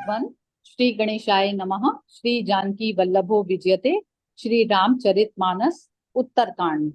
One. Shri गणेशाय नमः। श्री जानकी वल्लभो विजयते। श्री रामचरितमानस उत्तरकांड।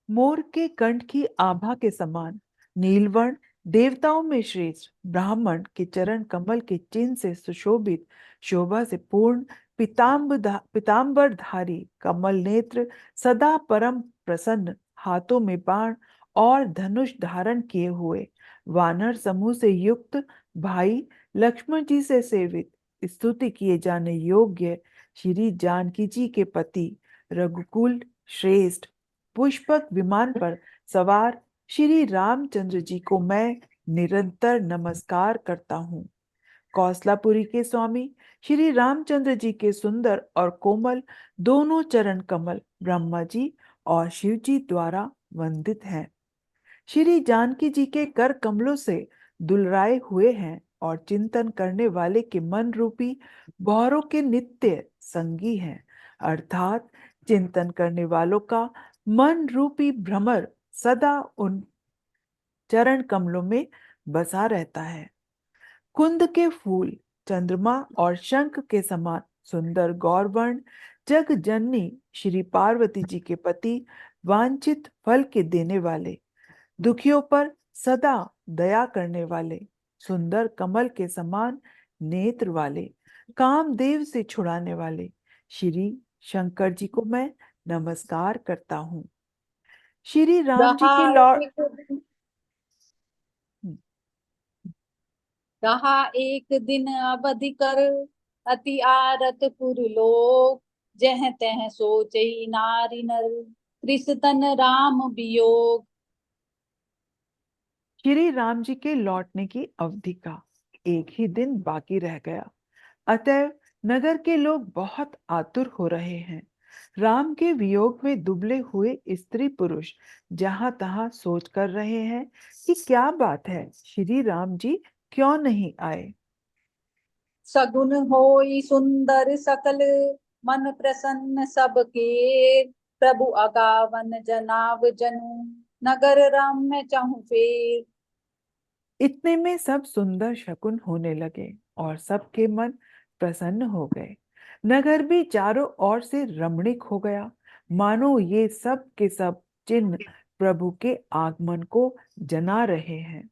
मोर के कंठ की आभा के समान नीलवर्ण, देवताओं में श्रेष्ठ ब्राह्मण के चरण कमल के चिन्ह से सुशोभित, शोभा से पूर्ण, पीतांबरधारी, कमल नेत्र, सदा परम प्रसन्न, हाथों में बाण और धनुष धारण किए हुए, वानर समूह से युक्त, भाई लक्ष्मण जी से सेवित, स्तुति किए जाने योग्य श्री जानकी जी के पति, रघुकुल श्रेष्ठ पुष्पक विमान पर सवार श्री रामचंद्र जी को मैं निरंतर नमस्कार करता हूँ। कौसलापुरी के स्वामी श्री रामचंद्र जी के सुंदर और कोमल दोनों चरण कमल ब्रह्मा जी और शिव जी द्वारा वंदित हैं। श्री जानकी जी के कर कमलों से दुलराए हुए हैं और चिंतन करने वाले के मन रूपी बौरों के नित्य संगी हैं, अर्थात चिंतन करने वालों का मन रूपी भ्रमर सदा उन चरण कमलों में बसा रहता है। कुंद के फूल, चंद्रमा और शंख के समान सुंदर गौरवर्ण जग जननी श्री पार्वती जी के पति, वांछित फल के देने वाले, दुखियों पर सदा दया करने वाले, सुंदर कमल के समान नेत्र वाले, कामदेव से छुड़ाने वाले श्री शंकर जी को मैं नमस्कार करता हूँ। श्री राम जी रहा के लॉर्ड एक दिन रहा एक दिन अवधि कर, अति आरत पुर लोग। जह तह सोचई नारी नर, त्रिसतन राम वियोग। श्री राम जी के लौटने की अवधि का एक ही दिन बाकी रह गया, अतएव नगर के लोग बहुत आतुर हो रहे हैं। राम के वियोग में दुबले हुए स्त्री पुरुष जहां तहां सोच कर रहे हैं कि क्या बात है, श्री राम जी क्यों नहीं आए। सगुन होई सुंदर सकल, मन प्रसन्न सबके। प्रभु अगावन जनाव जनु, नगर रम्य चहु फेर। इतने में सब सुंदर शकुन होने लगे और सबके मन प्रसन्न हो गए। नगर भी चारों ओर से रमणीक हो गया, मानो ये सब के सब चिन्ह प्रभु के आगमन को जना रहे हैं।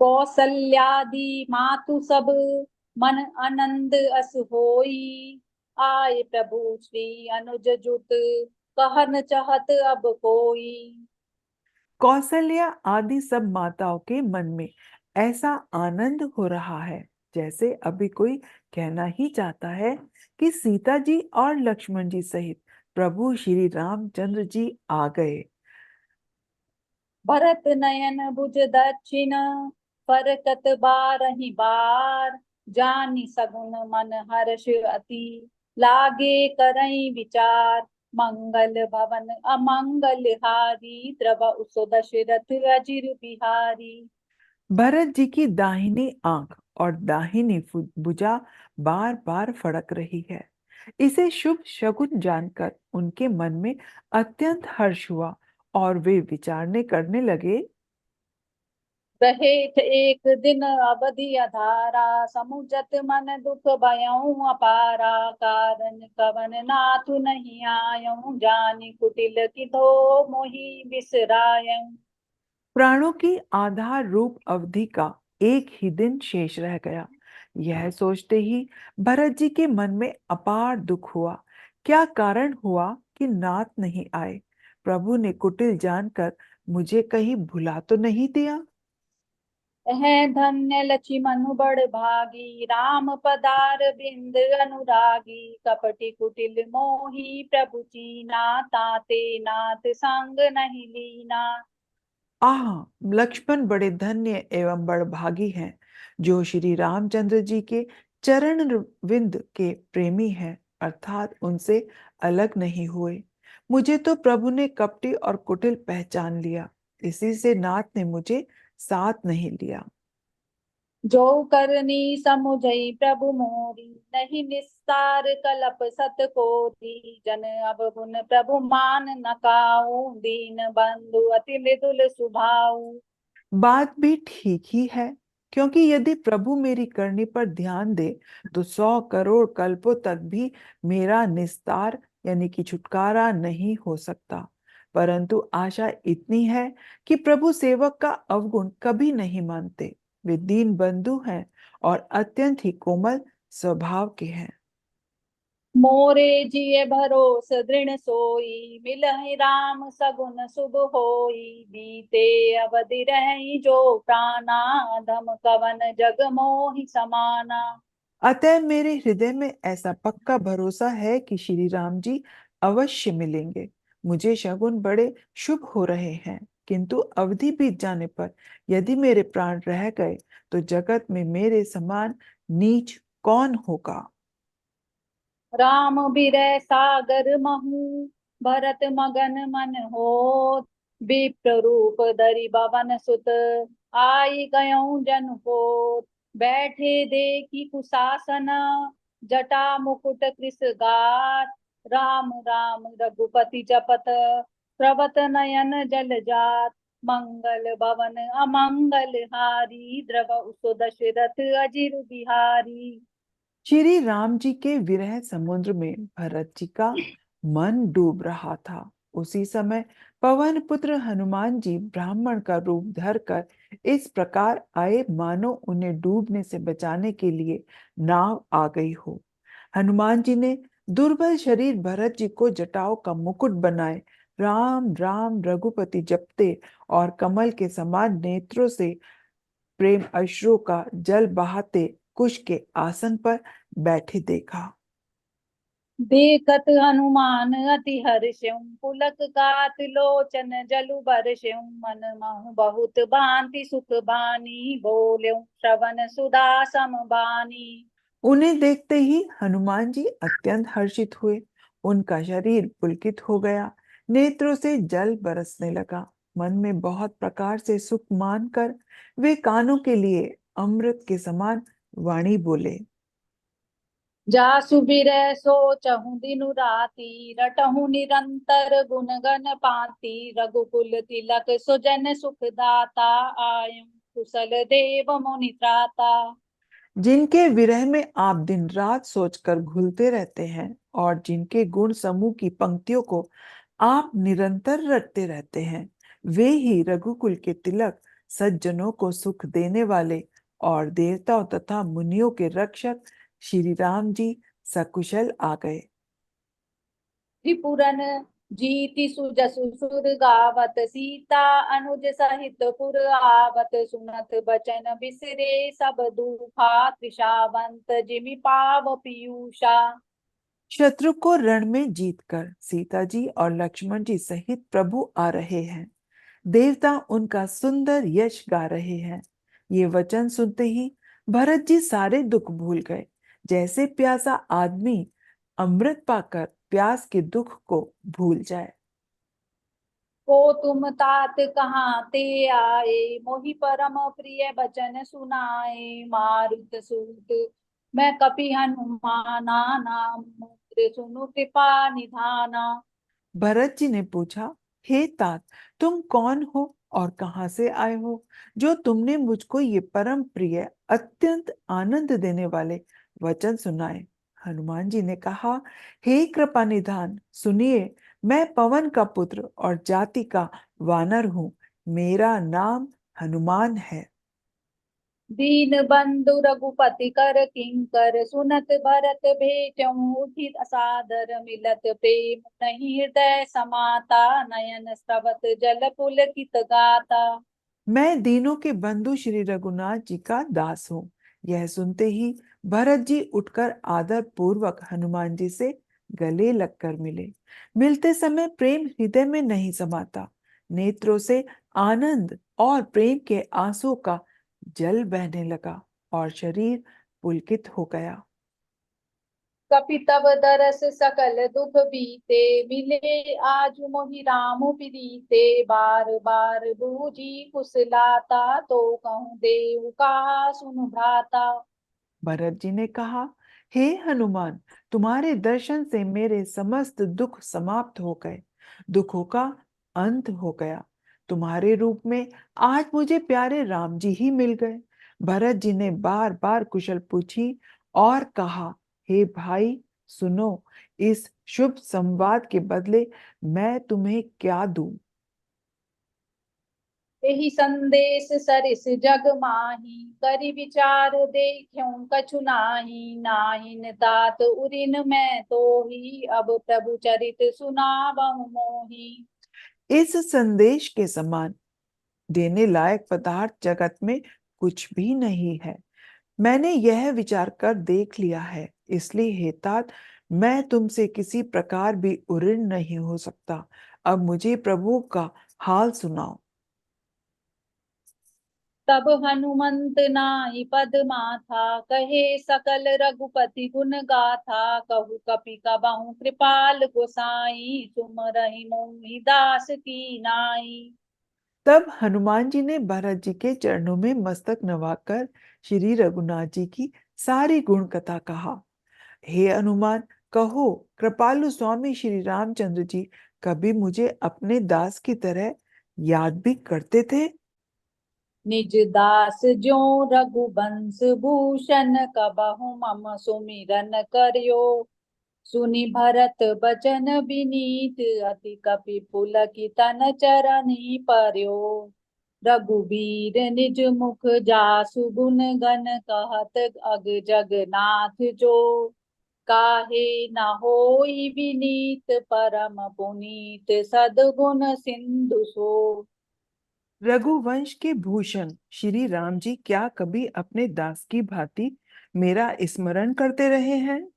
कौसल्यादि मातु सब, मन आनंद अस होई। आए प्रभु श्री अनुज जुत, कहन चाहत अब कोई। कौशल्या आदि सब माताओं के मन में ऐसा आनंद हो रहा है जैसे अभी कोई कहना ही चाहता है कि सीता जी और लक्ष्मण जी सहित प्रभु श्री रामचंद्र जी आ गए। भरत नयन भुज दक्षिण, फरकत बारहि बार। जानी सगुन मन हर्ष अति, लागे करई विचार। मंगल भवन अमंगल हारी, द्रव उसो दशरथ अजिर बिहारी। भरत जी की दाहिनी आंख और दाहिनी भुजा बार बार फड़क रही है। इसे शुभ शकुन जानकर उनके मन में अत्यंत हर्ष हुआ और वे विचारने करने लगे। रहेठ एक दिन अवधि अधारा, समुझत मन दुख भयऊ अपारा। कारण कवन नाथु नहीं आयऊ, जानि कुटिल किधो मोहि बिसरायऊ। प्राणों की आधार रूप अवधि का एक ही दिन शेष रह गया। यह सोचते ही भरत जी के मन में अपार दुख हुआ। क्या कारण हुआ कि नाथ नहीं आए। प्रभु ने कुटिल जानकर मुझे कहीं भुला तो नहीं दिया। है धन्य लक्ष्मनु बड़ भागी, राम पदार बिंद अनुरागी। कपटि कुटिल मोहि प्रभु चीना, ताते नाथ संग नहीं लीना। आह, लक्ष्मण बड़े धन्य एवं बड़भागी हैं जो श्री रामचंद्र जी के चरण विंद के प्रेमी हैं, अर्थात उनसे अलग नहीं हुए। मुझे तो प्रभु ने कपटी और कुटिल पहचान लिया, इसी से नाथ ने मुझे साथ नहीं लिया। जो करनी समुझई प्रभु मोरी, नहीं निस्तार कलप सत कोरी। जन अब गुन प्रभु मान न काऊ, दीन बंधु अति मृदुल सुभाऊ। बात भी ठीक ही है, क्योंकि यदि प्रभु मेरी करनी पर ध्यान दे तो 100 करोड़ कल्पों तक भी मेरा निस्तार यानी कि छुटकारा नहीं हो सकता। परंतु आशा इतनी है कि प्रभु सेवक का अवगुण कभी नहीं मानते। वे दीन बंधु हैं और अत्यंत ही कोमल स्वभाव के हैं। मोरे जिय भरोस दृढ़ सोई, मिलहि राम सगुन शुभ होई। बीते अवधि रहि जो प्राणा, धम कवन जग मोहि समाना। अतः मेरे हृदय में ऐसा पक्का भरोसा है कि श्री राम जी अवश्य मिलेंगे। मुझे शगुन बड़े शुभ हो रहे हैं, किंतु अवधि बीत जाने पर यदि मेरे प्राण रह गए तो जगत में मेरे समान नीच कौन होगा। राम बिरह सागर महु, भरत मगन मन होत। विप्र रूप धरि भवन सुत, आई गयऊँ जन कोत। बैठे देखी कुशासन, जटा मुकुट कृस गात। राम राम रघुपति जपत, प्रवत नयन जल जात। मंगल भवन अमंगल हारी, द्रव सो दशरथ अजिर बिहारी। श्री राम जी के विरह समुद्र में भरत जी का मन डूब रहा था। उसी समय पवन पुत्र हनुमान जी ब्राह्मण का रूप धरकर इस प्रकार आए मानो उन्हें डूबने से बचाने के लिए नाव आ गई हो। हनुमान जी ने दुर्बल शरीर भरत जी को जटाओं का मुकुट बनाए राम राम रघुपति जपते और कमल के समान नेत्रों से प्रेम अश्रु का जल बहाते कुश के आसन पर बैठे देखा। देखत हनुमान अति हर्षं, पुलक गात लोचन जलु बरषं। मन महु बहुत भांति सुख बानी, बोल्यों श्रवण सुधा सम बानी। उन्हें देखते ही हनुमान जी अत्यंत हर्षित हुए। उनका शरीर पुलकित हो गया, नेत्रों से जल बरसने लगा। मन में बहुत प्रकार से सुख मानकर वे कानों के लिए अमृत के समान वाणी बोले। जासु बिरह सोचहु दिनु राति, रटहु निरंतर गुण गन पाती। रघुकुल तिलक सुजन सुख दाता, आयु कुशल देव मुनि त्राता। जिनके विरह में आप दिन रात सोचकर घुलते रहते हैं और जिनके गुण समूह की पंक्तियों को आप निरंतर रटते रहते हैं, वे ही रघुकुल के तिलक, सज्जनों को सुख देने वाले और देवताओं तथा मुनियों के रक्षक श्री राम जी सकुशल आ गए। त्रिपुरन जीति सुजसु सुर गावत, सीता अनुज सहित पुर आवत। सुनत बचन बिसरे सब दूखा, त्रिषावंत जिमि पाव पीयूषा। शत्रु को रण में जीतकर सीता जी और लक्ष्मण जी सहित प्रभु आ रहे हैं। देवता उनका सुंदर यश गा रहे हैं। ये वचन सुनते ही भरत जी सारे दुख भूल गए, जैसे प्यासा आदमी अमृत पाकर प्यास के दुख को भूल जाए। को तुम तात कहाँ ते आए, मोहि परम प्रिय बचन सुनाए। मारुत सूत मैं कपि हनुमाना, नाम मुद्र सुनु कृपा निधाना। भरत जी ने पूछा, हे तात, तुम कौन हो और कहां से आए हो, जो तुमने मुझको ये परम प्रिय अत्यंत आनंद देने वाले वचन सुनाए। हनुमान जी ने कहा, हे कृपा निधान, सुनिए, मैं पवन का पुत्र और जाति का वानर हूं। मेरा नाम हनुमान है। दीन बंधु रघुपति कर किंकर, सुनत भरत भेटऊँ उठि सादर। मिलत प्रेम नहीं हृदय समाता, नयन स्रवत जल पुलकित गाता। मैं दीनों के बंधु श्री रघुनाथ जी का दास हूँ। यह सुनते ही भरत जी उठकर आदर पूर्वक हनुमान जी से गले लगकर मिले। मिलते समय प्रेम हृदय में नहीं समाता, नेत्रों से आनंद और प्रेम के आंसू का जल बहने लगा और शरीर पुलकित हो गया। कपि तब दरस सकल दुख बीते, मिले आज मोहि राम प्रीते। बार बार बूझी कुशलाता, तो कहूँ देव कहा सुनु भ्राता। भरत जी ने कहा, हे हनुमान, तुम्हारे दर्शन से मेरे समस्त दुख समाप्त हो गए, दुखों का अंत हो गया। तुम्हारे रूप में आज मुझे प्यारे राम जी ही मिल गए। भरत जी ने बार बार कुशल पूछी और कहा, हे भाई सुनो, इस शुभ संवाद के बदले मैं तुम्हें क्या दूं? यही संदेश सरिस जग माही, करि विचार देख्यों कछु नाही। नाहिन तात उरिन मैं तो ही, अब प्रभु चरित सुनावहु मोही। इस संदेश के समान देने लायक पदार्थ जगत में कुछ भी नहीं है। मैंने यह विचार कर देख लिया है, इसलिए हे तात, मैं तुमसे किसी प्रकार भी उऋण नहीं हो सकता। अब मुझे प्रभु का हाल सुनाओ। तब हनुमंत नाहि पद माथा, कहे सकल रघुपति गुण गाथा। कहु कपि कबहु कृपाल गोसाई, सुमरहि मोहि दास की नाई। तब हनुमान जी ने भरत जी के चरणों में मस्तक नवाकर श्री रघुनाथ जी की सारी गुण कथा कहा। हे हनुमान, कहो, कृपालु स्वामी श्री रामचंद्र जी कभी मुझे अपने दास की तरह याद भी करते थे? निज दास जो रघुबंश भूषण, कबहु मम सुमिरन करियो। सुनि भरत बचन विनीत, अति कपि पुलकित तन चरनि पर्यो। रघुबीर निज मुख जासु गुण गण, कहत अग जगन्नाथ जो। काहे न होई विनीत, परम पुनीत सद्गुण सिंधु सो। रघुवंश के भूषण श्री राम जी क्या कभी अपने दास की भांति मेरा स्मरण करते रहे हैं?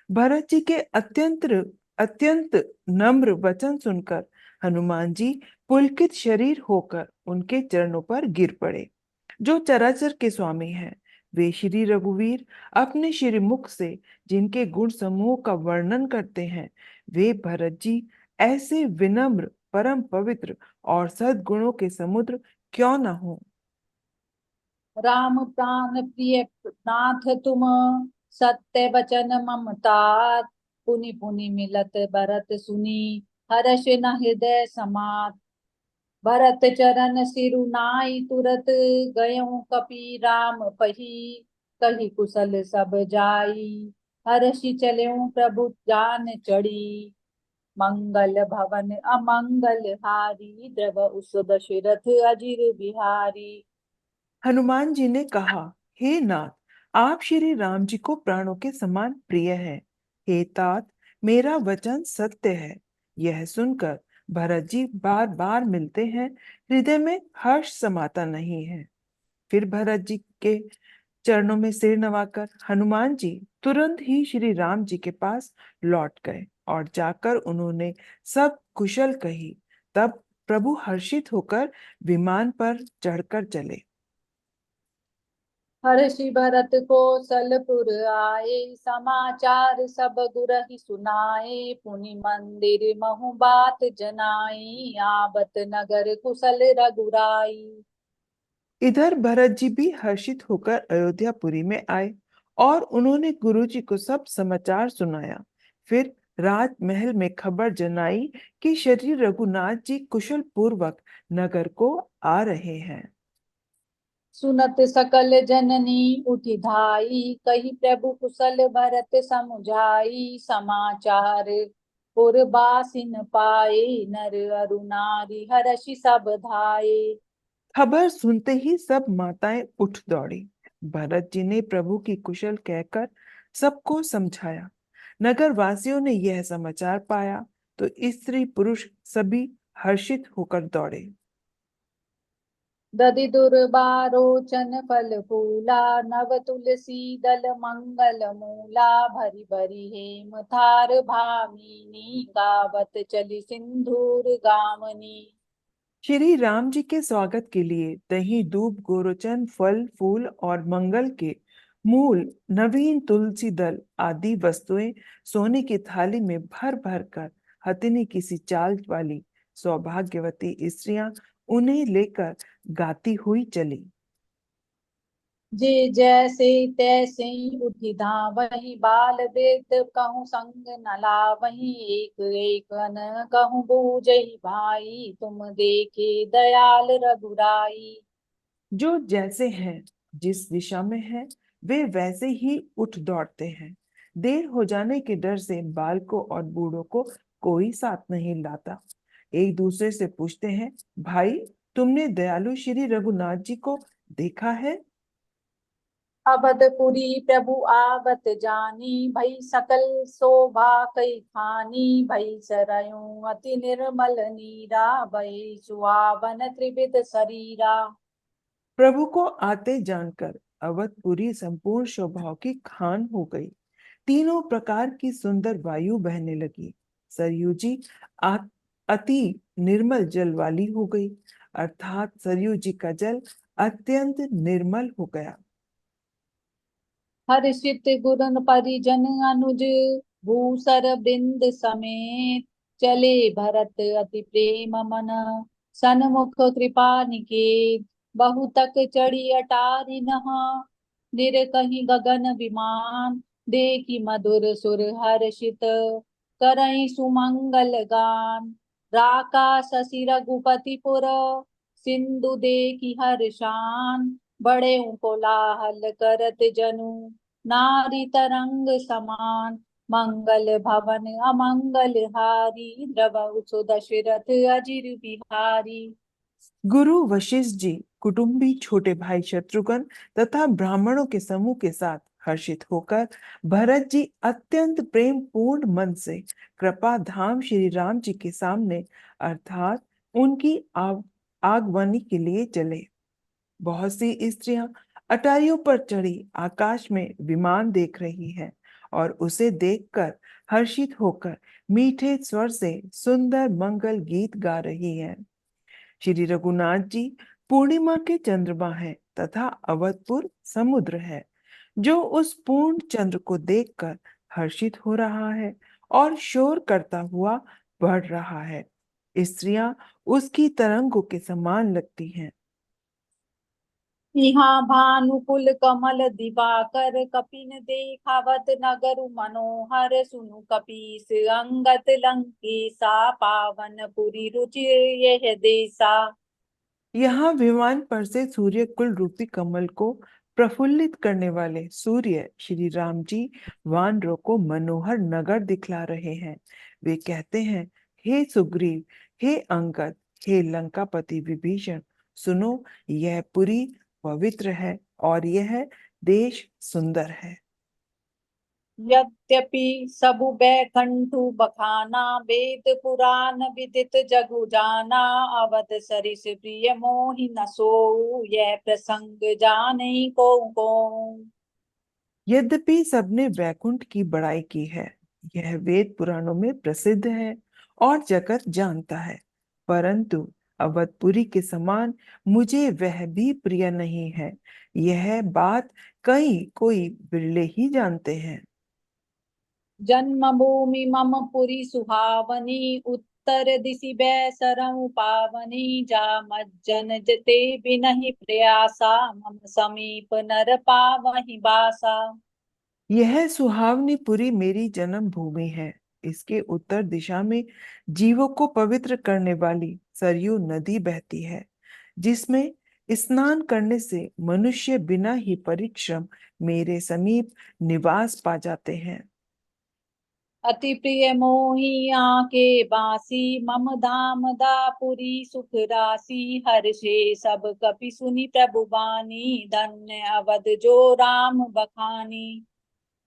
भरत जी के अत्यंत अत्यंत नम्र वचन सुनकर हनुमान जी पुलकित शरीर होकर उनके चरणों पर गिर पड़े। जो चराचर के स्वामी हैं, वे श्री रघुवीर अपने श्री मुख से जिनके गुण समूह का वर्णन करते हैं, वे भरत जी ऐसे विनम्र, परम पवित्र और सद्गुणों के समुद्र क्यों न हो? राम प्राण प्रिय नाथ तुम, सत्य वचन ममता। पुनि पुनि मिलत भरत सुनी, हर्ष न हृदय समात। भरत चरण सिरु नाई तुरत, गयों कपि राम पही। कही कुशल सब जाई, हर्षि चल्यों प्रभु जान चढ़ी। मंगल भवन अमंगल हारी, द्रव उस दशरथ अजिर बिहारी। हनुमान जी ने कहा, हे नाथ, आप श्री राम जी को प्राणों के समान प्रिय हैं। हे तात, मेरा वचन सत्य है। यह सुनकर भरत जी बार बार मिलते हैं, हृदय में हर्ष समाता नहीं है। फिर भरत जी के चरणों में सिर नवाकर हनुमान जी तुरंत ही श्री राम जी के पास लौट गए और जाकर उन्होंने सब कुशल कही। तब प्रभु हर्षित होकर विमान पर चढ़कर चले। हर्षि भरत कौशलपुर आए, समाचार सब गुरहि सुनाए। पुनि मंदिर महु बात जनाई, आवत नगर कुशल रघुराई। इधर भरत जी भी हर्षित होकर अयोध्यापुरी में आए और उन्होंने गुरु जी को सब समाचार सुनाया। फिर राजमहल में खबर जनाई कि श्री रघुनाथ जी कुशल पूर्वक नगर को आ रहे हैं। सुनत सकल जननी उठि धाई, कही प्रभु कुशल भरत समुझाई। समाचार पुरबासिन पाए, नर अरु नारी हर्षि सब धाये। खबर सुनते ही सब माताएं उठ दौड़ी। भरत जी ने प्रभु की कुशल कहकर सबको समझाया। नगर वासियों ने यह समाचार पाया तो स्त्री पुरुष सभी हर्षित होकर दौड़े। दधि दुर्बारोचन फल फूला, नव तुलसी दल मंगल मूला। भरी भरी हेम थार भामिनी, गावत चली सिंधूर गावनी। श्री राम जी के स्वागत के लिए दही दूब गोरोचन फल फूल और मंगल के मूल नवीन तुलसी दल आदि वस्तुएं सोने की थाली में भर भर कर हथिनी किसी चाल वाली सौभाग्यवती स्त्रियां उन्हें लेकर गाती हुई चली। जे जैसे तैसे उठि धावहि, बाल वृद्ध कहूँ संग न लावहि। एक एक न कहूँ बूझहि भाई, तुम देखे दयाल रघुराई। जो जैसे हैं जिस दिशा में है वे वैसे ही उठ दौड़ते हैं। देर हो जाने के डर से बालकों और बूढ़ों को कोई साथ नहीं लाता। एक दूसरे से पूछते हैं, भाई तुमने दयालु श्री रघुनाथ जी को देखा है? अवधपुरी प्रभु आवत जानी, भई सकल शोभा कई खानी। भई सरयूं अति निर्मल नीरा, भई सुहावन त्रिविध शरीरा। प्रभु को आते जानकर अवधपुरी संपूर्ण शोभाओं की खान हो गई। तीनों प्रकार की सुंदर वायु बहने लगी। सरयू जी आ- अति निर्मल जल वाली हो गई, अर्थात सरयू जी का जल अत्यंत निर्मल हो गया। हर्षित गुरन परिजन अनुज, भूसर बिंद समेत। चले भरत अति प्रेम मन, सन्मुख कृपा निकेत। बहुतक चढ़ी अटारी नहा, निरकहि गगन विमान। देखी मधुर सुर हर्षित, करई सुमंगल गान। राका शशि रघुपति पुर, सिंधु देखी हर्षान। बड़े कोलाहल करत जनु, नारी तरंग समान। मंगल भवन अमंगल हारी, द्रवहु सो दशरथ अजिर बिहारी। गुरु वशिष्ठ जी, कुटुंबी छोटे भाई शत्रुघ्न तथा ब्राह्मणों के समूह के साथ हर्षित होकर भरत जी अत्यंत प्रेम पूर्ण मन से कृपा धाम श्री राम जी के सामने अर्थात उनकी आगवानी के लिए चले। बहुत सी स्त्रियां अटारियों पर चढ़ी आकाश में विमान देख रही हैं और उसे देखकर हर्षित होकर मीठे स्वर से सुंदर मंगल गीत गा रही हैं। श्री रघुनाथ जी पूर्णिमा के चंद्रमा है तथा अवधपुर समुद्र है, जो उस पूर्ण चंद्र को देखकर हर्षित हो रहा है और शोर करता हुआ बढ़ रहा है। स्त्रियां उसकी तरंगों के समान लगती हैं। यहाँ भानुकुल कमल दिवाकर, कपिन देखावत नगर मनोहर। सुनु कपीस अंगत लंकेशा, पावन पुरी रुचि यह देसा। यहाँ विमान पर से सूर्य कुल रूपी कमल को प्रफुल्लित करने वाले सूर्य श्री राम जी वानरों को मनोहर नगर दिखला रहे हैं। वे कहते हैं, हे सुग्रीव, हे अंगद, हे लंकापति विभीषण, सुनो, यह पुरी पवित्र है और यह देश सुंदर है। यद्यपि सबु बैकुंठु बखाना, वेद पुराण विदित जगु जाना। अवध सरिस प्रिय मोहि न सोऊ, यह प्रसंग जाने को को। यद्यपि सबने वैकुंठ की बड़ाई की है, यह वेद पुराणों में प्रसिद्ध है और जगत जानता है, परंतु अवधपुरी के समान मुझे वह भी प्रिय नहीं है। यह बात कई कोई बिरले ही जानते हैं। जन्मभूमि मम पुरी सुहावनी, उत्तर दिशि बैसरऊ पावनी। जा मज्जन जते बिनहि प्रयासा, मम समीप नर पावहि बासा। यह सुहावनी पुरी मेरी जन्म भूमि है। इसके उत्तर दिशा में जीवों को पवित्र करने वाली सरयू नदी बहती है, जिसमें स्नान करने से मनुष्य बिना ही परिश्रम मेरे समीप निवास पा जाते हैं। अति प्रिय मोहि आके बासी, मम धाम दापुरी सुख राशि। हर्षे सब कपि सुनि प्रभु बानी, धन्य अवध जो राम बखानी।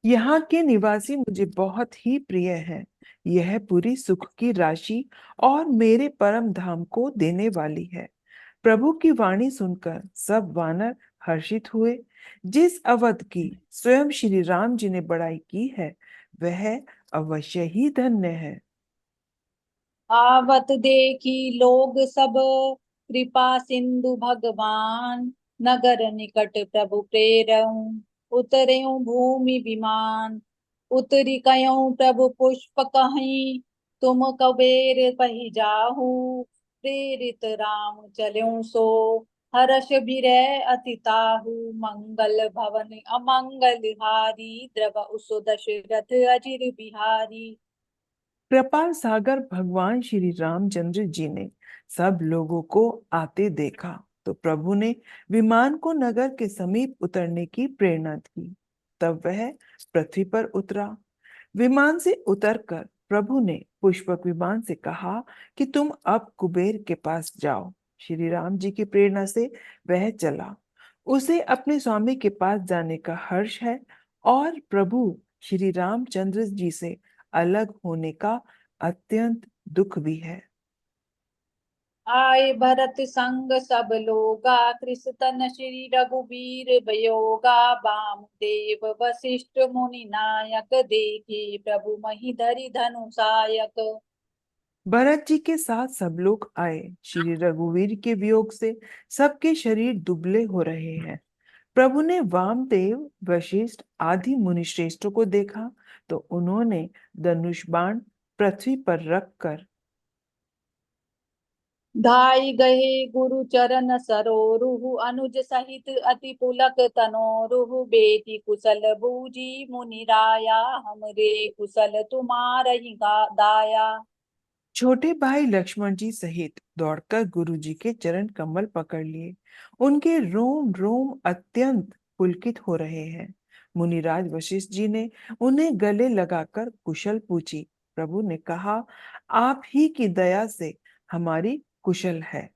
यहाँ के निवासी मुझे बहुत ही प्रिय है। यह पूरी सुख की राशि और मेरे परम धाम को देने वाली है। प्रभु की वाणी सुनकर सब वानर हर्षित हुए। जिस अवध की स्वयं श्री राम जी ने बड़ाई की है, वह अवश्य ही धन्य है। आवत देखी लोग सब, कृपा सिंधु भगवान। नगर निकट प्रभु प्रेरऊ, उतरऊ भूमि विमान। उतरी कयऊ प्रभु पुष्प कहीं, तुम कबेर पही जाहू। प्रेरित राम चलऊ सो, हर्ष बिरह अति ताहू। मंगल भवन अमंगल हारी, द्रव सो दशरथ अजिर बिहारी। कृपाल सागर भगवान श्री रामचंद्र जी ने सब लोगों को आते देखा तो प्रभु ने विमान को नगर के समीप उतरने की प्रेरणा दी। तब वह पृथ्वी पर उतरा। विमान से उतरकर प्रभु ने पुष्पक विमान से कहा कि तुम अब कुबेर के पास जाओ। श्री राम जी की प्रेरणा से वह चला। उसे अपने स्वामी के पास जाने का हर्ष है और प्रभु श्री रामचंद्र जी से अलग होने का अत्यंत दुख भी है। आए भरत संग सब लोगा, कृष्ण श्री रघुबीर बयोगा, बाम देव वशिष्ठ मुनि नायक, देखे प्रभु महीधरि धनुषायक। भरत जी के साथ सब लोग आए। श्री रघुवीर के वियोग से सबके शरीर दुबले हो रहे हैं। प्रभु ने वामदेव वशिष्ठ आदि मुनिश्रेष्ठों को देखा तो उन्होंने धनुष बाण पृथ्वी पर रखकर धाई गए गुरु चरण सरोरुहु, अनुज सहित अति पुलक तनोरुहु, बेटी कुशल बूजी मुनि राया, हमरे कुशल तुम्हारहि दाया। छोटे भाई लक्ष्मण जी सहित दौड़कर गुरु जी के चरण कमल पकड़ लिए। उनके रोम रोम अत्यंत पुलकित हो रहे हैं। मुनिराज वशिष्ठ जी ने उन्हें गले लगाकर कुशल पूछी। प्रभु ने कहा, आप ही की दया से हमारी कुशल है।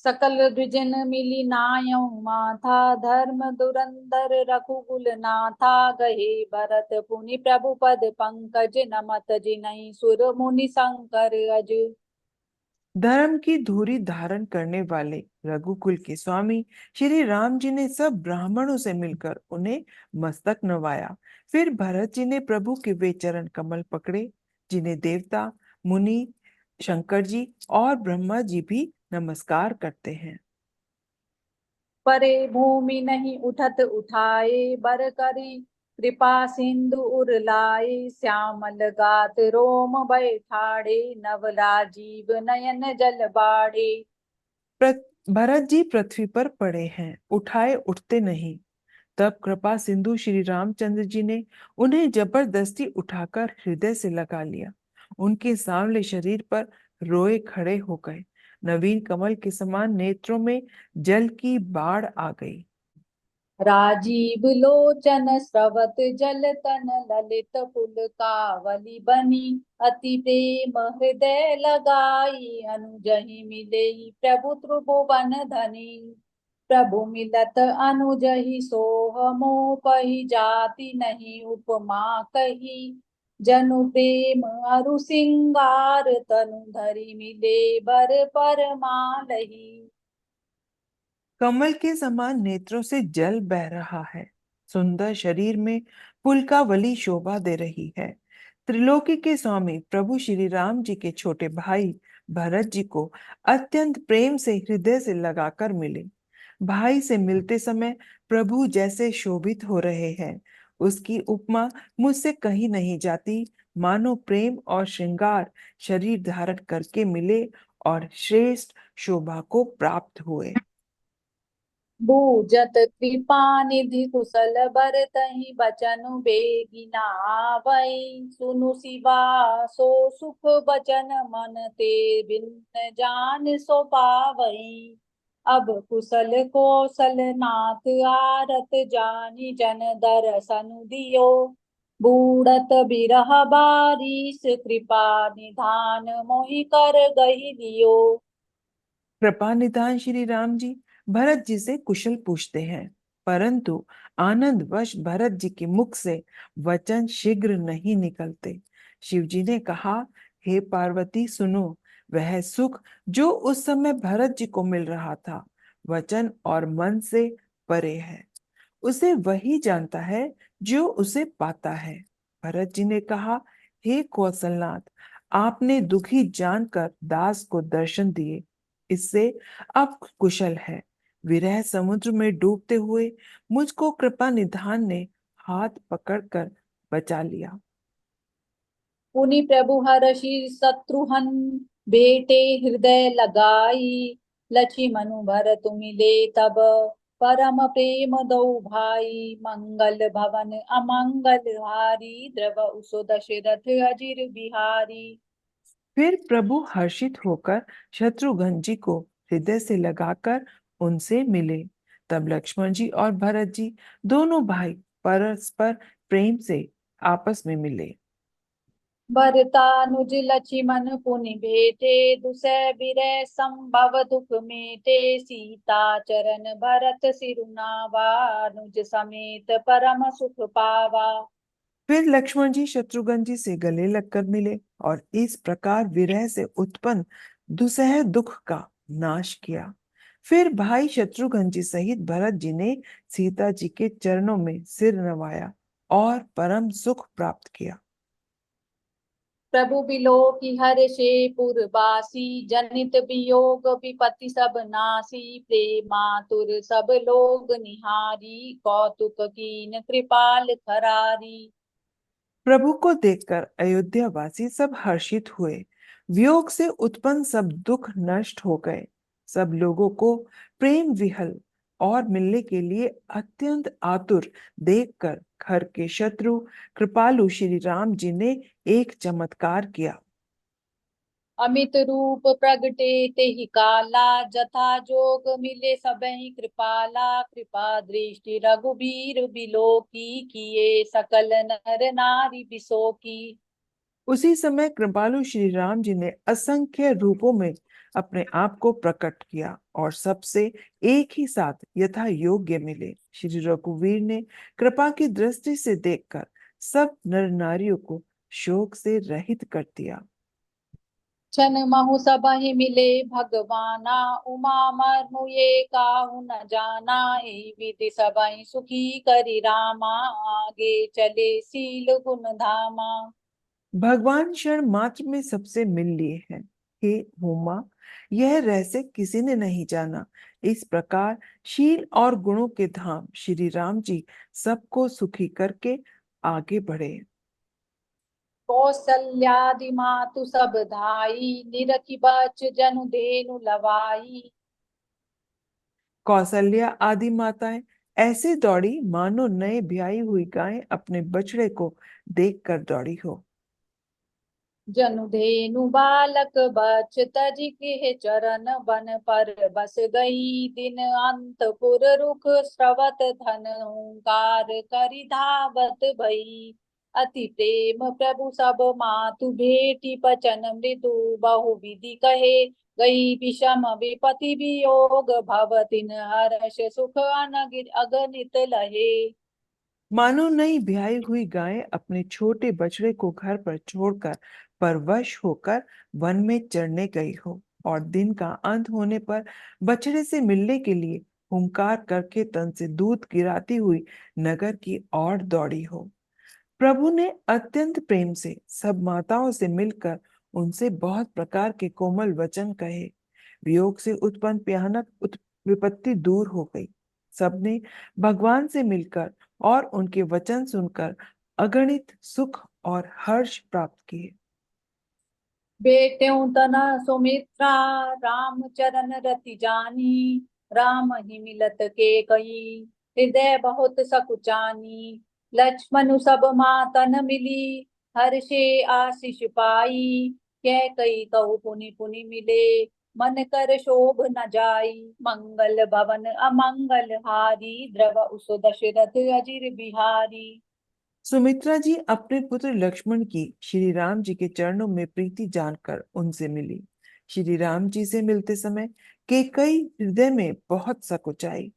सकल द्विजन मिली नायउ माथा, धर्म धुरंधर रघुकुल नाथा, गहे भरत पुनि प्रभु पद पंकज, नमत जिनहि सुर मुनि शंकर अज। धर्म की धुरी धारण करने वाले रघुकुल के स्वामी श्री राम जी ने सब ब्राह्मणों से मिलकर उन्हें मस्तक नवाया। फिर भरत जी ने प्रभु के वे चरण कमल पकड़े जिन्हें देवता, मुनि, शंकर जी और ब्रह्मा जी भी नमस्कार करते हैं। परे भूमि नहीं उठत उठाए, बर करी कृपा सिंधु उर लाए, श्यामल गात रोम बैठाड़े, नव राजीव नयन जल बाड़े। भरत जी पृथ्वी पर पड़े हैं, उठाए उठते नहीं। तब कृपा सिंधु श्री रामचंद्र जी ने उन्हें जबरदस्ती उठाकर हृदय से लगा लिया। उनके सांवले शरीर पर रोए खड़े हो गए। नवीन कमल के समान नेत्रों में जल की बाढ़ आ गई। राजीव लोचन स्रवत जल तन, ललित पुलकावली बनी, अति प्रेम हृदय लगाई, अनुजहि मिले प्रभु त्रिभुवन धनी। प्रभु मिलत अनुजहि सोह मोह, कही जाति नहीं उपमा कही, जनु प्रेम अरु सिंगार, तनु धरि मिले बर परमालही। कमल के समान नेत्रों से जल बह रहा है। सुंदर शरीर में पुलकावली शोभा दे रही है। त्रिलोकी के स्वामी प्रभु श्री राम जी के छोटे भाई भरत जी को अत्यंत प्रेम से हृदय से लगाकर मिले। भाई से मिलते समय प्रभु जैसे शोभित हो रहे हैं, उसकी उपमा मुझसे कहीं नहीं जाती। मानो प्रेम और श्रृंगार शरीर धारण करके मिले और श्रेष्ठ शोभा को प्राप्त हुए। बूझत कृपा निधि कुशल बरतहि, बचनु बेगिना आवै, सुनु शिवा सो सुख बचन, मन ते भिन्न जान सो पावै। अब कुशल कौशल नाथ आरत, जानी जन दर्शन दियो, बूढ़त बिरह बारिश, कृपा निधान मोहि कर गहि लियो। कृपा निधान श्री राम जी भरत जी से कुशल पूछते हैं, परंतु आनंद वश भरत जी के मुख से वचन शीघ्र नहीं निकलते। शिव जी ने कहा, हे पार्वती सुनो, वह सुख जो उस समय भरत जी को मिल रहा था वचन और मन से परे है। उसे वही जानता है जो उसे पाता है। भरत जी ने कहा, हे कौशलनाथ, आपने दुखी जानकर दास को दर्शन दिए, इससे अब कुशल है। विरह समुद्र में डूबते हुए मुझको कृपा निधान ने हाथ पकड़कर बचा लिया। पुनि प्रभु हरषि शत्रुहन, बेटे हृदय लगाई, लक्ष्मणु भरत मिले तब, परम प्रेम दो भाई, मंगल भवन अमंगल हारी, द्रव उसो दशरथ अजिर बिहारी। फिर प्रभु हर्षित होकर शत्रुघ्न जी को हृदय से लगाकर उनसे मिले। तब लक्ष्मण जी और भरत जी दोनों भाई परस्पर प्रेम से आपस में मिले। भरतानुज लक्ष्मण पुनि भेटे, दुसह बिरह संभव दुख मेटे। सीता चरण भरत सिरुनावा, अनुज समेत परम सुख पावा। फिर लक्ष्मण जी शत्रुघ्न जी से गले लगकर मिले और इस प्रकार विरह से उत्पन्न दुसह दुख का नाश किया। फिर भाई शत्रुघ्न जी सहित भरत जी ने सीता जी के चरणों में सिर नवाया और परम सुख प्राप्त किया। प्रभु बिलो की हर्षे पुरबासी, जनित वियोग विपत्ति सब नासी। प्रेमातुर सब लोग निहारी, कौतुक कीन कृपाल खरारी। प्रभु को देखकर अयोध्या वासी सब हर्षित हुए। वियोग से उत्पन्न सब दुख नष्ट हो गए। सब लोगों को प्रेम विहल और मिलने के लिए अत्यंत आतुर देखकर घर के शत्रु कृपालु श्री राम जी ने एक चमत्कार किया। अमित रूप प्रगटे तेहि काला, जथा जोग मिले सबहि कृपाला। कृपा दृष्टि रघुबीर बिलो की, किए सकल नर नारी बिसो की। उसी समय कृपालु श्री राम जी ने असंख्य रूपों में अपने आप को प्रकट किया और सबसे एक ही साथ यथा योग्य मिले। श्री रघुवीर ने कृपा की दृष्टि से देखकर सब नर नारियों को शोक से रहित कर दिया। छन महु सबहि मिले भगवाना, उमा मरनु ये काहू न जाना। एहि विधि सबहि सुखी करि रामा, आगे चले सील गुण धामा। भगवान क्षण मात्र में सबसे मिल लिए हैं। हे उमा, यह रहस्य किसी ने नहीं जाना। इस प्रकार शील और गुणों के धाम श्री राम जी सबको सुखी करके आगे बढ़े। कौसल्यादि मातु सब धाई, निरखी बच जनु धेनु लवाई। कौशल्या आदि माताएं ऐसे दौड़ी मानो नए ब्याई हुई गाय अपने बछड़े को देखकर दौड़ी हो। जनु धेनु बालक बच तजि गृह चरण, बन पर बस गई दिन अंतपुर रुख। स्रवत धन हुंकार करि धावत भई, अति प्रेम प्रभु सब मातु भेटी। बचन मृदु बहु विधि कहे, गई विषम विपति वियोग। भव तिन हर्ष सुख अगणित लहे। मानो नई ब्याई हुई गाय अपने छोटे बछड़े को घर पर छोड़कर परवश होकर वन में चरने गई हो और दिन का अंत होने पर बछड़े से मिलने के लिए हुंकार करके तन से दूध गिराती हुई नगर की ओर दौड़ी हो। प्रभु ने अत्यंत प्रेम से सब माताओं से मिलकर उनसे बहुत प्रकार के कोमल वचन कहे। वियोग से उत्पन्न भयानक विपत्ति दूर हो गई। सबने भगवान से मिलकर और उनके वचन सुनकर अगणित सुख और हर्ष प्राप्त किए। बेट्यों तना सुमित्रा, राम चरण रति जानी। राम ही मिलत के कई, हृदय बहुत सकुचानी। लक्ष्मणु सब मातन मिली, हर्षे आशीष पाई। कह कई कहु पुनि पुनि मिले, मन कर शोभ न जाई। मंगल भवन अमंगल हारी, द्रव उस दशरथ अजिर बिहारी। सुमित्रा जी अपने पुत्र लक्ष्मण की श्री राम जी के चरणों में प्रीति जानकर उनसे मिली। श्री राम जी से मिलते समय कैकेयी हृदय में बहुत सकुचाई।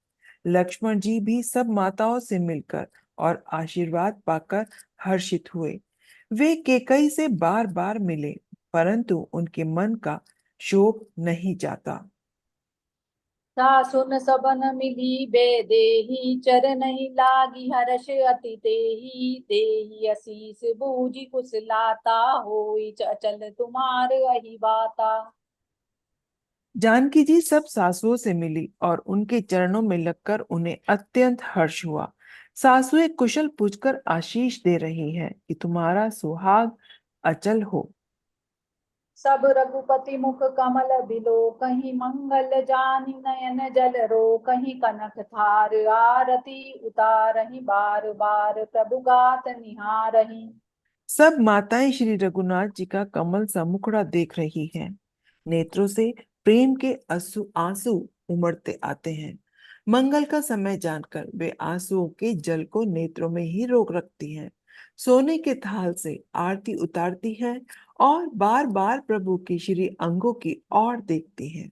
लक्ष्मण जी भी सब माताओं से मिलकर और आशीर्वाद पाकर हर्षित हुए। वे कैकेयी से बार बार मिले, परंतु उनके मन का शोक नहीं जाता। सासुन सबन मिली बेदेही, चरनहि लागी हर्ष अति तेहि। देहि असीस बूझि कुशलाता, होई अचल तुम्हार अहि बाता। जानकी जी सब सासुओं से मिली और उनके चरणों में लगकर उन्हें अत्यंत हर्ष हुआ। सासुएं कुशल पूछकर आशीष दे रही हैं कि तुम्हारा सुहाग अचल हो। सब रघुपति मुख कमल बिलो, कहीं मंगल जानि नयन जल रो। कहीं कनक थार आरती उतारहि, बार बार प्रभु गात निहारहि। सब माताएं श्री रघुनाथ जी का कमल सा मुखड़ा देख रही हैं। नेत्रों से प्रेम के आंसू उमड़ते आते हैं। मंगल का समय जानकर वे आंसुओं के जल को नेत्रों में ही रोक रखती हैं। सोने के थाल से आरती उतारती हैं और बार बार प्रभु की श्री अंगों की ओर देखती हैं।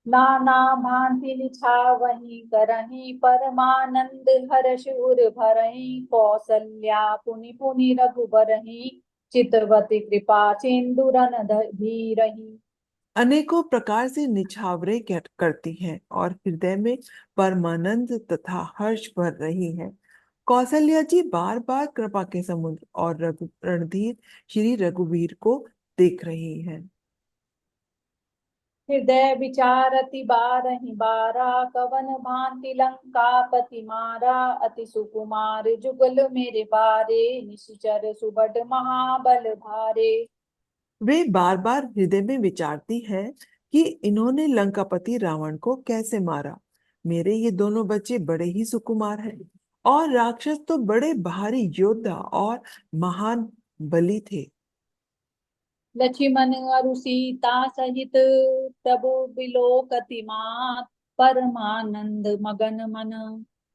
नाना भांति निछावही करही परमानंद हर्ष उर भरही कौसल्या पुनि पुनि रघुबरही चितवती कृपा सिंदूरन धीरही। अनेकों प्रकार से निछावरे करती हैं और हृदय में परमानंद तथा हर्ष भर रही हैं। कौशल्या जी बार बार कृपा के समुद्र और रणधीर श्री रघुवीर को देख रही हैं। हृदय विचारति बारहि बारा कवन भांति लंकापति मारा अति सुकुमार जुगल मेरे बारे निश्चर सुबड महाबल भारे। वे बार बार हृदय में विचारती है कि इन्होंने लंकापति रावण को कैसे मारा। मेरे ये दोनों बच्चे बड़े ही सुकुमार हैं और राक्षस तो बड़े भारी योद्धा और महान बली थे। लक्ष्मण अरु सीता सहित प्रभु बिलोकति मात परमानंद मगन मन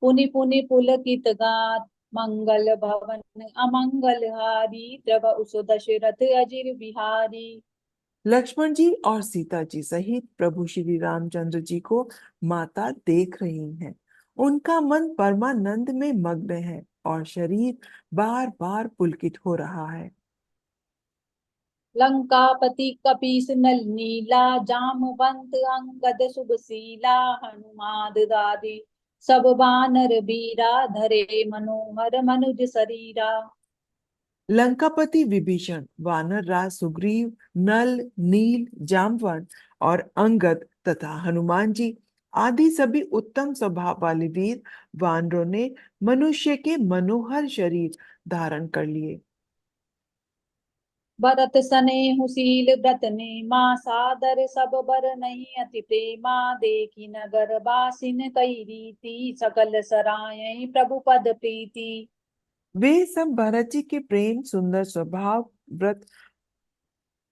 पुनि पुनि पुलकित गात मंगल भवन अमंगल हारी द्रव उस दशरथ अजिर बिहारी। लक्ष्मण जी और सीता जी सहित प्रभु श्री रामचंद्र जी को माता देख रही हैं। उनका मन परमानंद में मग्न है और शरीर बार बार पुलकित हो रहा है। लंकापति कपीस नल नीला जामवंत अंगद शुभशीला हनुमाद दादी सब बानर बीरा धरे मनोहर मनुज शरीरा। लंकापति विभीषण, वानर राज सुग्रीव, नल, नील, जामवंत और अंगद तथा हनुमान जी आदि सभी उत्तम स्वभाव वाले वीर वानरों ने मनुष्य के मनोहर शरीर धारण कर लिए। भरत सने शील व्रत ने माँ सादर सब बर नहीं अति प्रेमा देखी नगर बासिन कई रीति सकल सराय प्रभु पद प्रीति। वे सब भरत जी के प्रेम, सुंदर स्वभाव, व्रत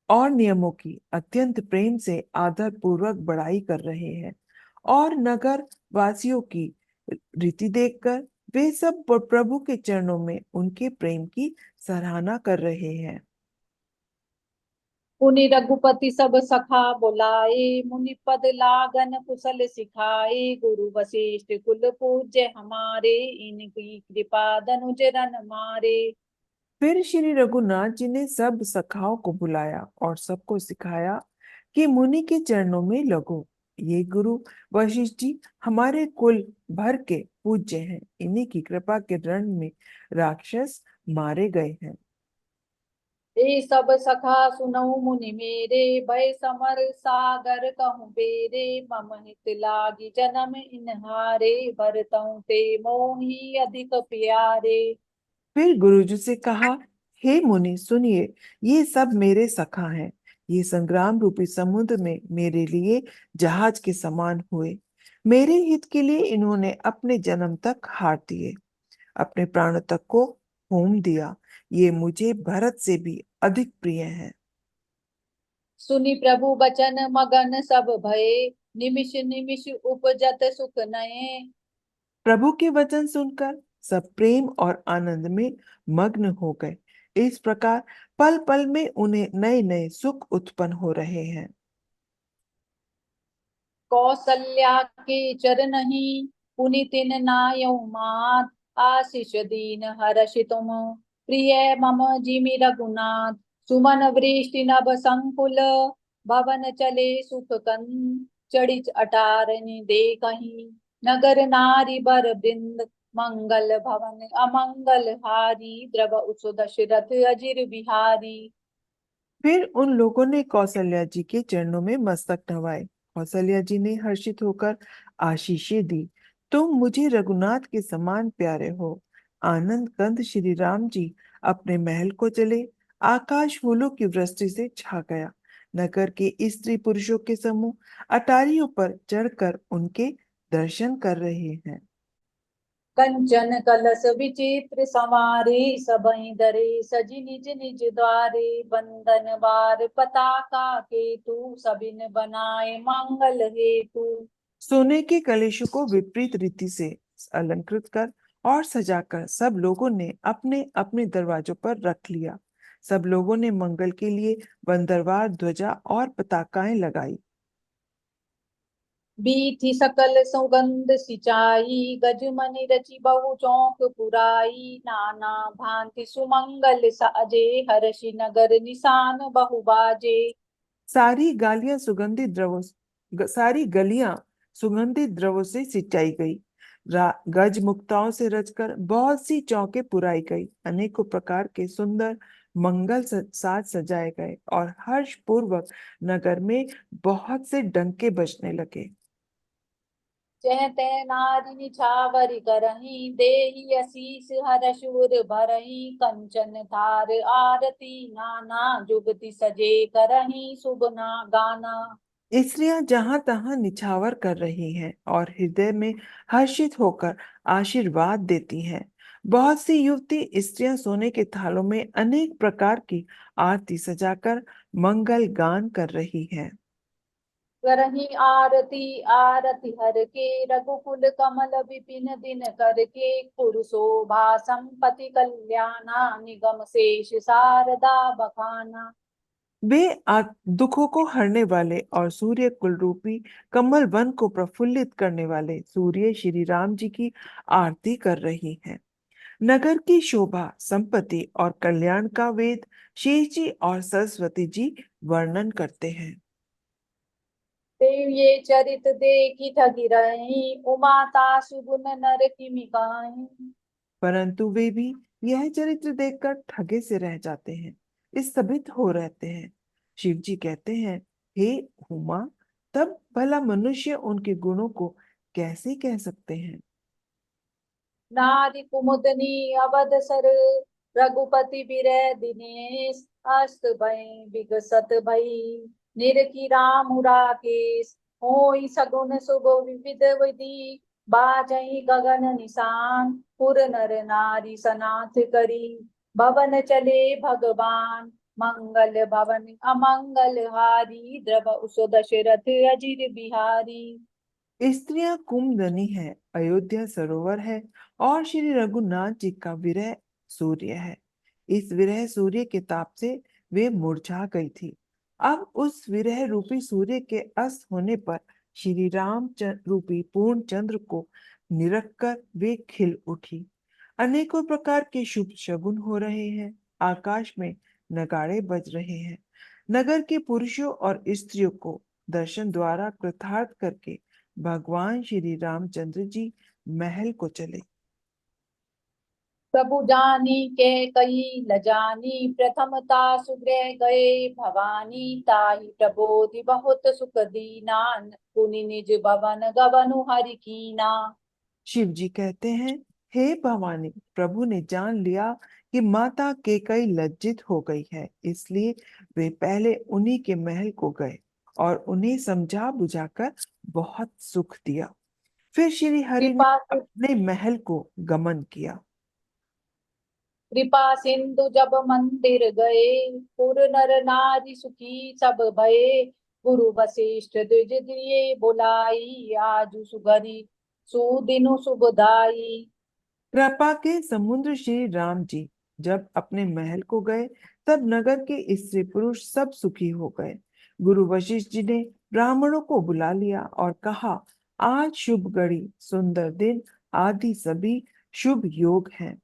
और नियमों की अत्यंत प्रेम से आदर पूर्वक बड़ाई कर रहे हैं और नगर वासियों की रीति देखकर वे सब प्रभु के चरणों में उनके प्रेम की सराहना कर रहे हैं। पुनि रघुपति सब सखा बुलाए मुनि पद लागन कुशल सिखाए गुरु वशिष्ठ कुल पूज्य हमारे इनकी कृपा धनुज रन मारे। फिर श्री रघुनाथ जी ने सब सखाओं को बुलाया और सबको सिखाया कि मुनि के चरणों में लगो। ये गुरु वशिष्ठ जी हमारे कुल भर के पूज्य हैं। इन्हीं की कृपा के रण में राक्षस मारे गए हैं। ए सब सखा सुनऊ मुनि मेरे भय समर सागर कहूँ बेरे मम हित लागी जन्म इनहारे भरतहु ते मोहि अधिक प्यारे। फिर गुरुजी से कहा, हे मुनि सुनिए, ये सब मेरे सखा हैं। ये संग्राम रूपी समुद्र में मेरे लिए जहाज के समान हुए। मेरे हित के लिए इन्होंने अपने जन्म तक हार दिए, अपने प्राणों तक को होम दिया। ये मुझे भरत से भी अधिक प्रिय हैं। सुनि प्रभु बचन मगन सब भये निमिष निमिष उपजत सुख नये। प्रभु के वचन सुनकर सब प्रेम और आनंद में मग्न हो गए। इस प्रकार पल पल में उन्हें नए नए सुख उत्पन्न हो रहे हैं। कौसल्या के चरनहि पुनितिन नायौ मात आशीष दीन हर्षि तुम प्रिय मम जिमि रघुनाथ। सुमन वृष्टि नभ संकुल भवन चले सुख कन चढ़ी अटारनि देखहि नगर नारी बर वृंद मंगल भवन अमंगल हारी द्रव उस दशरथ अजिर बिहारी। फिर उन लोगों ने कौशल्या जी के चरणों में मस्तक नवाए। कौशल्या जी ने हर्षित होकर आशीषें दी। तुम मुझे रघुनाथ के समान प्यारे हो। आनंद कंद श्री राम जी अपने महल को चले। आकाश फूलों की वृष्टि से छा गया। नगर के स्त्री पुरुषों के समूह अटारियों पर चढ़कर उनके दर्शन कर रहे हैं। कंचन कलश विचित्र संवारे सबई दरे सजी निज निज द्वारे बंधन बार पताका केतु सबिन बनाए मंगल हेतु। सोने के कलशों को विपरीत रीति से अलंकृत कर और सजाकर सब लोगों ने अपने अपने दरवाजों पर रख लिया। सब लोगों ने मंगल के लिए बंदरवार ध्वजा और पताकाएं लगाई। बीथी सकल सुगंध सिंचाई गजमनि रचि बहु चौक पुराई नाना भांति सुमंगल साजे हर्षि नगर निशान बहु बाजे। सारी गालियां सुगंधित द्रवों सारी गलियां सुगंधित द्रवों से सिंचाई गई। गज मुक्ताओं से रचकर बहुत सी चौके पुराई गई। अनेकों प्रकार के सुंदर मंगल साज सजाए गए और हर्ष पूर्वक नगर में बहुत से डंके बजने लगे। चह तह नारी निछावर करही देहि असीस हर्ष उर भरही कंचन थार आरती नाना जुगति सजे करही शुभ ना गाना। स्त्रियां जहां तहां निछावर कर रही हैं और हृदय में हर्षित होकर आशीर्वाद देती हैं। बहुत सी युवती स्त्रियां सोने के थालों में अनेक प्रकार की आरती सजाकर मंगल गान कर रही हैं। करही आरती आरती हर के रघुकुल कमल विपिन दिन करके कुरु शोभा संपति कल्याणा निगम शेष शारदा बखाना। वे दुखों को हरने वाले और सूर्य कुल रूपी कमल वन को प्रफुल्लित करने वाले सूर्य श्री राम जी की आरती कर रही हैं। नगर की शोभा संपत्ति और कल्याण का वेद शेष जी और सरस्वती जी वर्णन करते हैं। देव ये चरित देखी ठगी रही उमाता सुगुन नर किमि काहीं। परंतु वे भी यह चरित्र देखकर ठगे से रह जाते हैं, स्तभित हो रहते हैं। शिव जी कहते हैं, हे उमा, तब भला मनुष्य उनके गुणों को कैसे कह सकते हैं। नारी कुमुदनी अवध सर रघुपति बिरह दिनेश अस्त भय विगसत भई निरखी राम राकेश होई सगुन शुभ विविध विधि बाजई गगन निशान पुर नर नारी सनाथ करी भवन चले भगवान मंगल भवन अमंगल हारी द्रव उस दशरथ अजिर बिहारी। स्त्रियां कुमदनी है, अयोध्या सरोवर है और श्री रघुनाथ जी का विरह सूर्य है। इस विरह सूर्य के ताप से वे मुरझा गई थी। अब उस विरह रूपी सूर्य के अस्त होने पर श्री राम रूपी पूर्ण चंद्र को निरख कर वे खिल उठी। अनेकों प्रकार के शुभ शगुन हो रहे हैं। आकाश में नगाड़े बज रहे हैं। नगर के पुरुषों और स्त्रियों को दर्शन द्वारा कृतार्थ करके भगवान श्री रामचंद्र जी महल को चले। प्रभु जानी के कई लजानी प्रथमता सुग्रह गए भवानी ताहि प्रबोधि बहुत सुख दीना पुनि निज भवन गवनु हरि कीना। शिव जी कहते हैं, हे भवानी, प्रभु ने जान लिया कि माता केकई लज्जित हो गई है, इसलिए वे पहले उन्हीं के महल को गए और उन्हें समझा बुझाकर बहुत सुख दिया। फिर श्री हरि ने कृपा अपने महल को गमन किया। कृपा सिंधु जब मंदिर गए पुर नर नारी सुखी सब भये गुरु वशिष्ठ द्विज दिए बुलाई आजु सुगरी सुदिनु सुबदाई। कृपा के समुद्र श्री राम जी जब अपने महल को गए, तब नगर के स्त्री पुरुष सब सुखी हो गए। गुरु वशिष्ठ जी ने ब्राह्मणों को बुला लिया और कहा, आज शुभ घड़ी, सुंदर दिन आदि सभी शुभ योग हैं।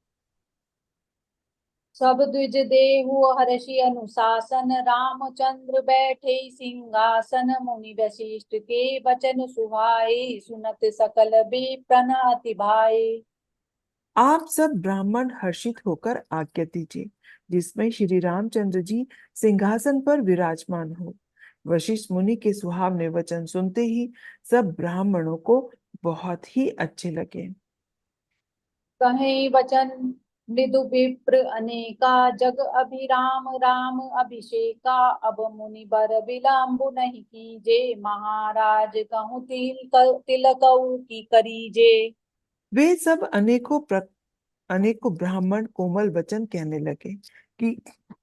सब द्विज देहु हर्षि अनुशासन रामचंद्र बैठे सिंहासन मुनि वशिष्ठ के वचन सुहाए सुनत सकल विप्रन अति भाए। आप सब ब्राह्मण हर्षित होकर आज्ञा दीजिए, जिसमें श्री रामचंद्र जी सिंहासन पर विराजमान हो। वशिष्ठ मुनि के सुहावने वचन सुनते ही सब ब्राह्मणों को बहुत ही अच्छे लगे। कहे वचन मृदु विप्र अनेका जग अभिराम राम अभिषेका अब मुनि बर विलंब नहीं कीजे महाराज कहूँ तिलकऊ की करीजे। वे सब अनेकों ब्राह्मण कोमल वचन कहने लगे कि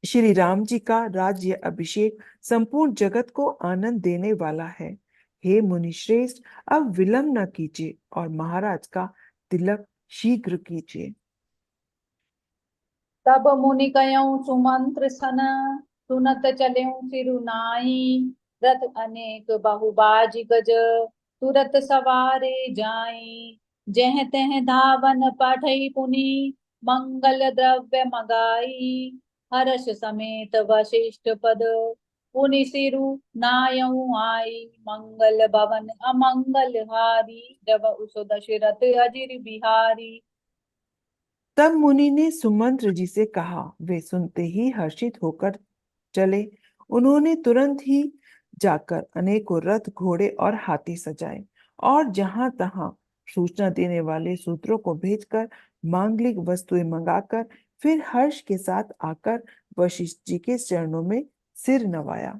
श्री राम जी का राज्य अभिषेक संपूर्ण जगत को आनंद देने वाला है। हे मुनि श्रेष्ठ, अब विलंब न कीजिए और महाराज का तिलक शीघ्र कीजिए। तब मुनि कयऊ सुमंत्र सन, सुनत चलेऊ सिरुनाई। रथ अनेक बहुबाजी गज, तुरत सवारे जाई। जह तह धावन पाठई पुनि, मंगल द्रव्य मगाई। हर्ष समेत वशिष्ठ पद, पुनि सिरु नायऊ आई। मंगल भवन अमंगल हारी, जब उस दशरथ अजिर बिहारी। तब मुनि ने सुमंत्र जी से कहा। वे सुनते ही हर्षित होकर चले। उन्होंने तुरंत ही जाकर अनेकों रथ घोड़े और हाथी सजाए और जहां तहां सूचना देने वाले सूत्रों को भेजकर मांगलिक वस्तुएं मंगाकर फिर हर्ष के साथ आकर वशिष्ठ जी के चरणों में सिर नवाया।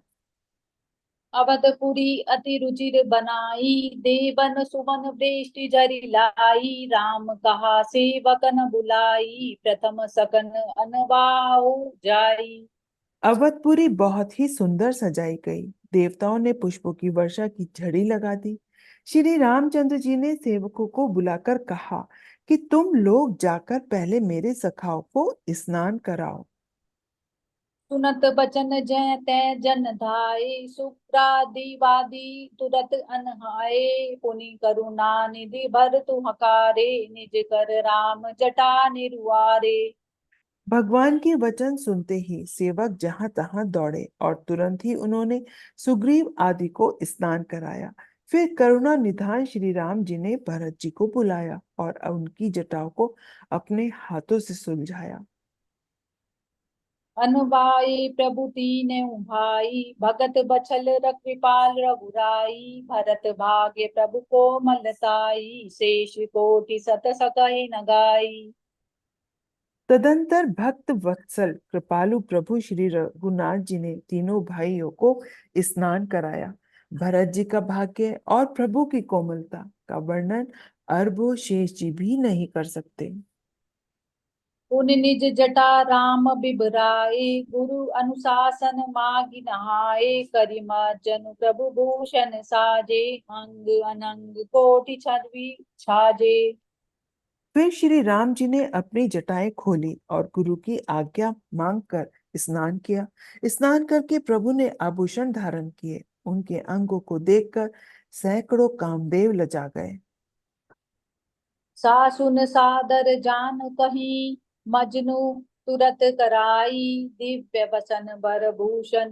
अवधपुरी अति रुचिर बनाई, देवन सुमन वृष्टि जरि लाई। राम कहा सेवकन बुलाई, प्रथम सकन अनवाऊ जाई। अवधपुरी बहुत ही सुंदर सजाई गई। देवताओं ने पुष्पों की वर्षा की झड़ी लगा दी। श्री रामचंद्र जी ने सेवकों को बुलाकर कहा कि तुम लोग जाकर पहले मेरे सखाओं को स्नान कराओ। सुनत बचन जय तै जन धाये, शुक्रादिवादी तुरत अनहाये। पुनि करुणा निधि भर तु हकारे, निज कर राम जटा निरुआरे। भगवान के वचन सुनते ही सेवक जहां तहां दौड़े और तुरंत ही उन्होंने सुग्रीव आदि को स्नान कराया। फिर करुणा निधान श्री राम जी ने भरत जी को बुलाया और उनकी जटाओं को अपने हाथों से सुलझाया। अनुबाई प्रभु तीने भाई, भगत बछल कृपाल रघुराई। भरत भाग्य प्रभु को मलताई, शेष कोटि सत सकहि न गाई। तदंतर भक्त वत्सल कृपालु प्रभु श्री रघुनाथ जी ने तीनों भाइयों को स्नान कराया। भरत जी का भाग्य और प्रभु की कोमलता का वर्णन अरबों शेष जी भी नहीं कर सकते। पुनि निज जटा राम बिबराए, गुरु अनुशासन मागी नहाए। करिमा जनु प्रभु भूषण साजे, अंग अनंग कोटि छवि छाजे। फिर श्री राम जी ने अपनी जटाएं खोली और गुरु की आज्ञा मांगकर स्नान किया। स्नान करके प्रभु ने आभूषण धारण किए। उनके अंगों को देखकर सैकड़ों कामदेव लजा गए। सासुन सादर जान कहीं, मजनू तुरत कराई। दिव्य वसन बर भूषण,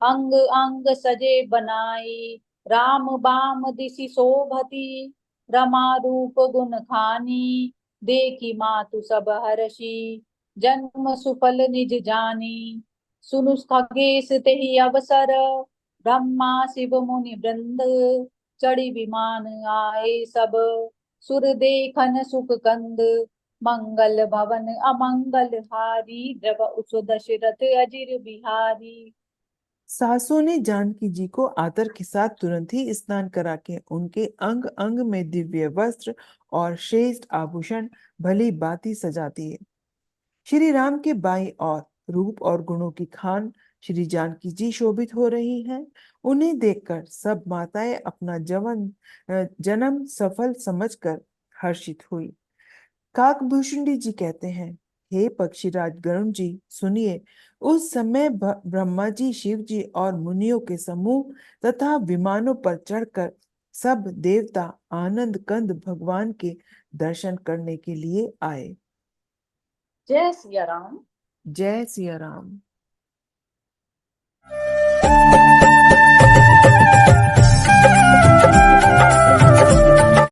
अंग अंग सजे बनाई। राम बाम दिशि शोभती, रमा रूप गुण खानी। देखी मातु सब हर्षी, जन्म सुफल निज जानी। सुनु खगेश तेहि अवसर, ब्रह्मा शिव मुनि वृंद। चढ़ी विमान आए सब, सुर देखन सुख कंद। मंगल भवन अमंगल हारी, द्रव उस दशरथ अजिर बिहारी। सासों ने जानकी जी को आदर के साथ तुरंत ही स्नान करा के उनके अंग अंग में दिव्य वस्त्र और श्रेष्ठ आभूषण भली भांति सजा दिए। श्री राम के बाईं ओर रूप और गुणों की खान श्री जानकी जी शोभित हो रही हैं। उन्हें देखकर सब माताएं अपना जन्म सफल समझकर हर्षित हुई। काकभूषुंडी जी कहते हैं, हे पक्षीराज गरुण जी, सुनिए। उस समय ब्रह्मा जी, शिव जी और मुनियों के समूह तथा विमानों पर चढ़कर सब देवता आनंद कंद भगवान के दर्शन करने के लिए आए। जय सिया राम। जय सिया राम।